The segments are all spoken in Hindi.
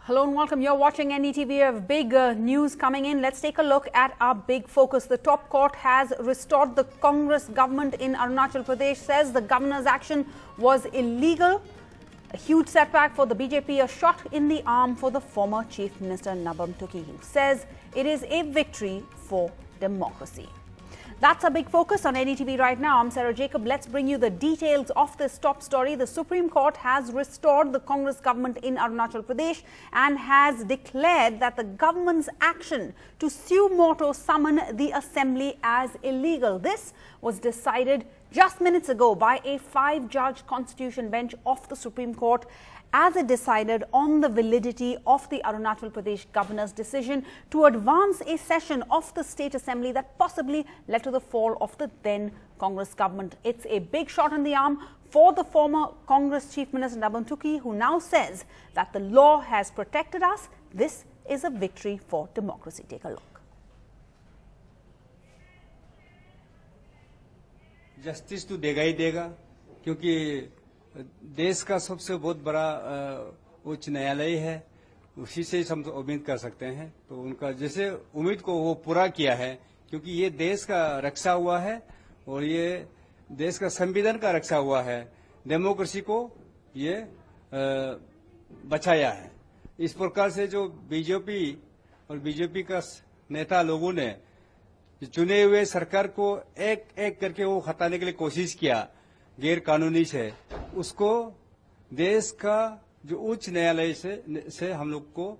Hello and welcome. You're watching NDTV. We have big news coming in. Let's take a look at our big focus. The top court has restored the Congress government in Arunachal Pradesh, says the governor's action was illegal. A huge setback for the BJP, a shot in the arm for the former Chief Minister Nabam Tuki, who says it is a victory for democracy. That's a big focus on NDTV right now. I'm Sarah Jacob. Let's bring you the details of this top story. The Supreme Court has restored the Congress government in Arunachal Pradesh and has declared that the government's action to suo motu summon the assembly as illegal. This was decided just minutes ago by a 5-judge constitution bench of the Supreme Court, as it decided on the validity of the Arunachal Pradesh governor's decision to advance a session of the state assembly that possibly led to the fall of the then Congress government. It's a big shot in the arm for the former Congress Chief Minister Nabam Tuki, who now says that the law has protected us. This is a victory for democracy. Take a look. Justice तो देगा ही देगा, क्योंकि देश का सबसे बहुत बड़ा उच्च न्यायालय है, उसी से हम उम्मीद कर सकते हैं। तो उनका जैसे उम्मीद को वो पूरा किया है, क्योंकि ये देश का रक्षा हुआ है और ये देश का संविधान का रक्षा हुआ है, डेमोक्रेसी को ये बचाया है। इस प्रकार से जो बीजेपी और बीजेपी का नेता लोगों ने चुने हुए सरकार को एक एक करके वो हटाने के लिए कोशिश किया गैर कानूनी से, उसको देश का जो उच्च न्यायालय से हम लोग को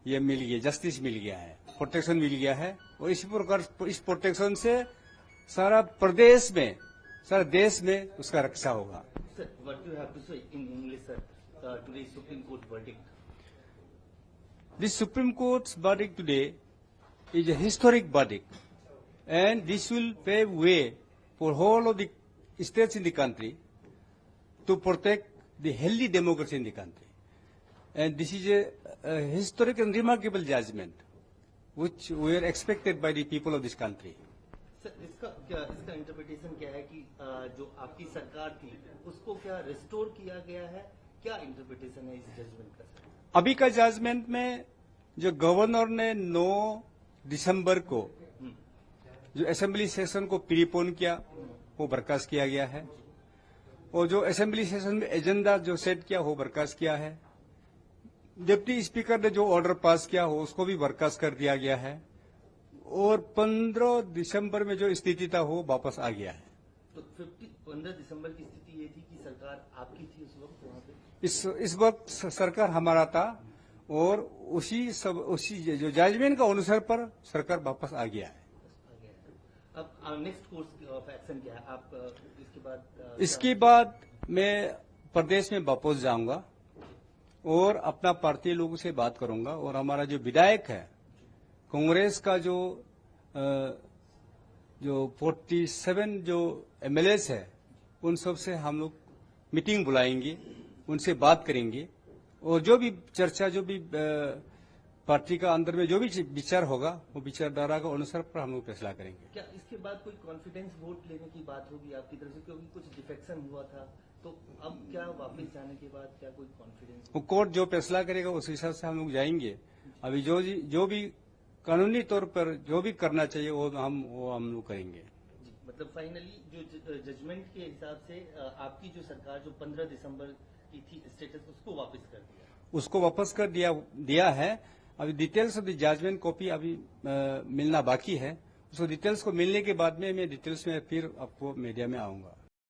ये मिल गया, जस्टिस मिल गया है, प्रोटेक्शन मिल गया है। और इसी प्रकार इस प्रोटेक्शन से सारा प्रदेश में, सारा देश में उसका रक्षा होगा। Sir, what do you have to say in English, sir, to the Supreme Court verdict? The Supreme Court's verdict today is a historic verdict, and this will pave way for whole of the states in the country to protect the healthy democracy in the country. And this is a historic and remarkable judgment which were expected by the people of this country. Sir, इसका इंटरप्रिटेशन क्या है कि जो आपकी सरकार थी उसको क्या रिस्टोर किया गया है? क्या इंटरप्रिटेशन है इस जजमेंट का? अभी का जजमेंट में जो गवर्नर ने 9 दिसंबर को जो असेंबली सेशन को प्रीपोन किया, वो बर्खास्त किया गया है, और जो असेंबली सेशन में एजेंडा जो सेट किया वो बर्खास्त किया है। डिप्टी स्पीकर ने जो ऑर्डर पास किया हो उसको भी बर्खास्त कर दिया गया है, और 15 दिसंबर में जो स्थिति था वो वापस आ गया है। तो 15 दिसंबर की स्थिति ये थी कि सरकार आपकी थी उस वक्त वहाँ पे? इस वक्त सरकार हमारा था, और उसी जो जजमेंट का अनुसार पर सरकार वापस आ गया है। अब नेक्स्ट कोर्स ऑफ एक्शन क्या है? आप इसके बाद मैं प्रदेश में वापस जाऊंगा और अपना पार्टी लोगों से बात करूंगा, और हमारा जो विधायक है कांग्रेस का जो 47 जो एमएलएस है, उन सब से हम लोग मीटिंग बुलाएंगे, उनसे बात करेंगे, और जो भी चर्चा, जो भी पार्टी का अंदर में जो भी विचार होगा वो विचारधारा के अनुसार पर हम लोग फैसला करेंगे। क्या इसके बाद कोई कॉन्फिडेंस वोट लेने की बात होगी आपकी तरफ से, क्योंकि कुछ डिफेक्शन हुआ था, तो अब क्या वापस जाने के बाद क्या कोई कॉन्फिडेंस? वो कोर्ट जो फैसला करेगा उस हिसाब से हम लोग जाएंगे। अभी जो भी कानूनी तौर पर जो भी करना चाहिए वो हम लोग करेंगे। मतलब फाइनली जो जजमेंट के हिसाब से आपकी जो सरकार जो 15 दिसंबर की थी स्टेटस, उसको वापस कर दिया? उसको वापस कर दिया है। अभी details of the judgement copy अभी मिलना बाकी है। उसको डिटेल्स को मिलने के बाद में मैं डिटेल्स में फिर आपको मीडिया में आऊंगा।